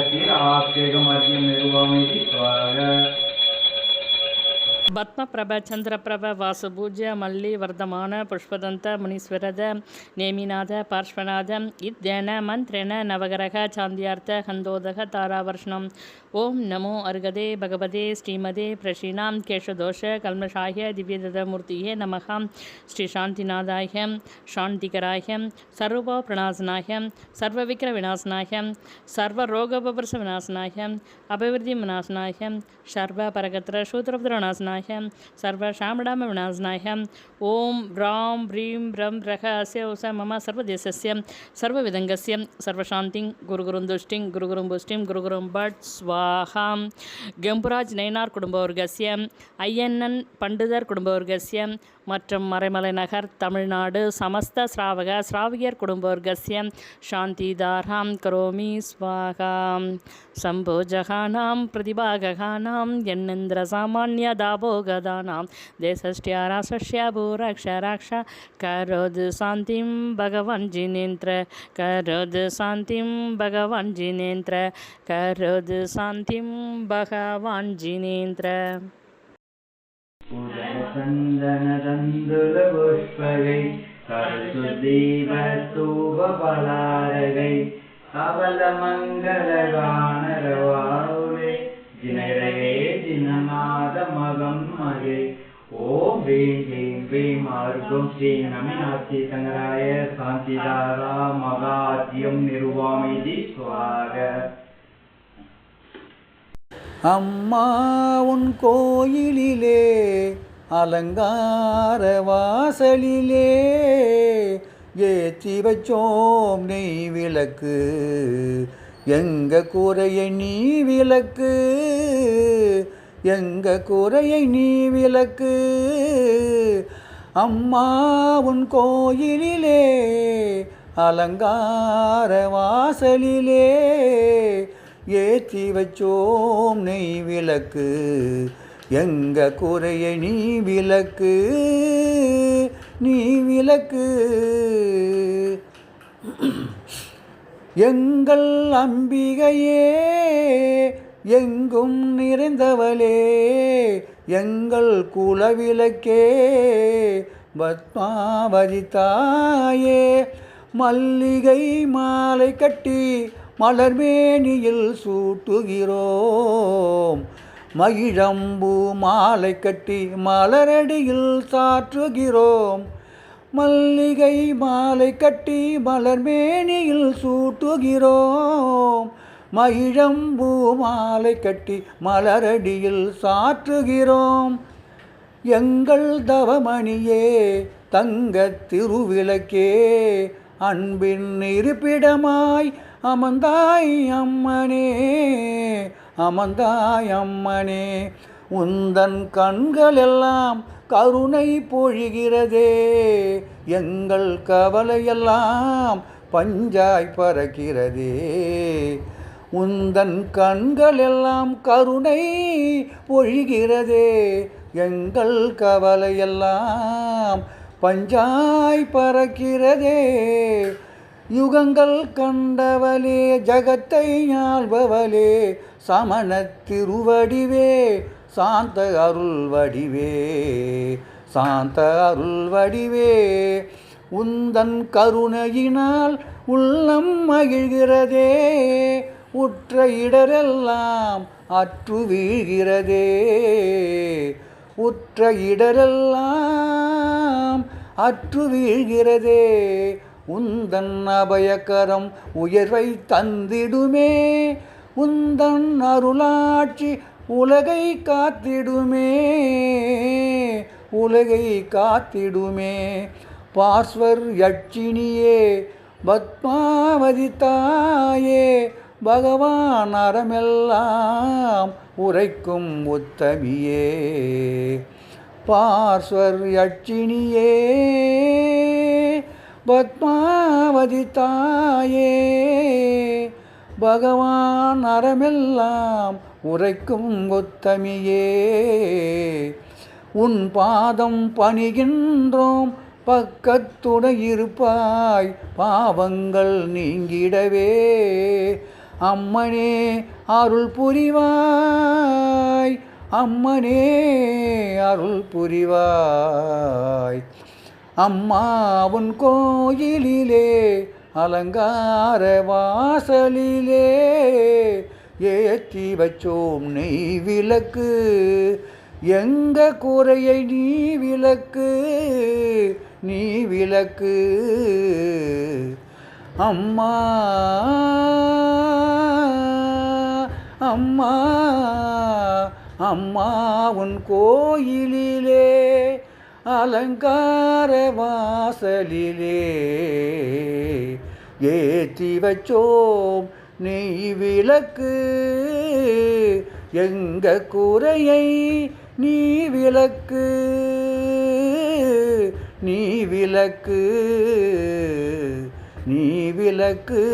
आप्येकमद्यं निर्वामेति स्वाहा பத்மபிரப சந்திரபிரப வாசுபூஜ்ய மல்லி வர்தமான புஷ்பதந்த முனீஸ்வரத நேமிநாத பார்ஷ்வநாத இத்யன மந்திரேண நவகரக சாந்தியார்த்த ஹந்தோதக தாராவர்ஷனம். ஓம் நமோ அர்கதே பகவதே ஸ்ரீமதே பிரஷீணாம் கேஷதோஷ கல்மஷாய திவ்யதமூர்த்தியே நமகாம். ஸ்ரீ சாந்திநாதாய சாந்திகராய சர்வ பிரணாசனாய சர்வவிக்ர விநாசனாய சர்வரோகபவர்ச விநாசனாய அபிவிருத்தி விநாசனாய சர்வ பரகத்திர சூத்ரபுத்திர விநாசனாய सर्वशामडाम विनाशनाय ओं ह्रां ह्रीं ब्रं रः अस्य उस मम सर्वदेशस्य सर्वविदङ्गस्य सर्वशान्तिं गुरुगुरुं दुष्टिं गुरुगुरुं पुष्टिं गुरुगुरुं भट् स्वाहा. கெம்புராஜ் நயினார் குடும்பவர்கஸ்ய ஐயன்னன் பண்டிதர் குடும்பவர்கஸ்ய மற்றும் மறைமலை நகர் தமிழ்நாடு சமஸ்த ஸ்ராவியர் குடும்பவர்கஸ்ய சாந்திதாராம் கரோமி ஸ்வாகா. சம்போஜகானாம் பிரதிபாககானாம் எண்ணேந்திர சாமான்ய தாபோகதானாம் தேசஸ்ய ராசஸ்ய பூரக்ஷராக்ஷ கரோது சாந்திம் பகவான் ஜினேந்திர கரோது சாந்திம் பகவான் ஜினேந்திர கரோது சாந்திம் பகவான் ஜினேந்திர. சந்தனதந்துலபுஷ்பகை கருசுதீபத்தூபபலாரகை கபலமங்கலகானரவாருளே ஜினரகே ஜினநாதமகம் மகே. ஓம் ह्रीं ह्रीं ह्रीं आर्गं श्री नमिनाथि संगराय शांतिदारा मगाद्यं निर्वामेति स्वाहा. அம்மா உன் கோயிலிலே அலங்கார வாசலிலே ஏற்றி வச்சோம் நெய் விளக்கு எங்க குறையை நீ விளக்கு எங்க குறையை நீ விளக்கு. அம்மா உன் கோயிலிலே அலங்கார வாசலிலே ஏற்றி வச்சோம் நெய் விளக்கு எங்க குறையை நீ விளக்கு நீ விளக்கு. எங்கள் அம்பிகையே எங்கும் நிறைந்தவளே எங்கள் குலவிளக்கே பத்மாவதி தாயே மல்லிகை மாலை கட்டி மலர்மேனியில் சூட்டுகிறோம் மகிழம்பூ மாலை கட்டி மலரடியில் சாற்றுகிறோம் மல்லிகை மாலை கட்டி மலர்மேனியில் சூட்டுகிறோம் மகிழம்பூ மாலை கட்டி மலரடியில் சாற்றுகிறோம். எங்கள் தவமணியே தங்கத் திருவிளக்கே அன்பின் இருப்பிடமாய் அமர்ந்தாய் அம்மனே அமர்ந்தாய் அம்மனே. உந்தன் கண்களெல்லாம் கருணை பொழிகிறதே எங்கள் கவலையெல்லாம் பஞ்சாய் பறக்கிறதே. உந்தன் கண்களெல்லாம் கருணை பொழிகிறதே எங்கள் கவலையெல்லாம் பஞ்சாய் பறக்கிறதே. யுகங்கள் கண்டவளே ஜகத்தை ஆள்பவளே சமணத் திருவடிவே சாந்த அருள் வடிவே சாந்த அருள் வடிவே. உந்தன் கருணையினால் உள்ளம் மகிழ்கிறதே உற்ற இடரெல்லாம் அற்று வீழ்கிறதே உற்ற இடரெல்லாம் அற்று வீழ்கிறதே. உந்தன் அபயக்கரம் உயர்வை தந்திடுமே உந்தன் அருளாட்சி உலகை காத்திடுமே உலகை காத்திடுமே. பார்ஸ்வர் யட்சினியே பத்மாவதி தாயே பகவான் அறமெல்லாம் உரைக்கும் உத்தமியே. பார்ஸ்வர் யட்சினியே பத்மாவதி தாயே பகவான் அறமெல்லாம் உரைக்கும் உத்தமியே. உன் பாதம் பணிகின்றோம் பக்கத்துடன் இருப்பாய் பாவங்கள் நீங்கிடவே அம்மனே அருள் புரிவாய், அம்மனே அருள் புரிவாய். அம்மா உன் கோயிலிலே அலங்கார வாசலிலே ஏற்றி வச்சோம் நெய் விளக்கு, எங்க குறையை நீ விளக்கு, நீ விளக்கு. அம்மா அம்மா அம்மா உன் கோயிலிலே அலங்கார வாசலிலே ஏற்றி வச்சோம் நெய் விளக்கு, எங்க குறையை நீ விளக்கு, நீ விளக்கு, நீ விளக்கு.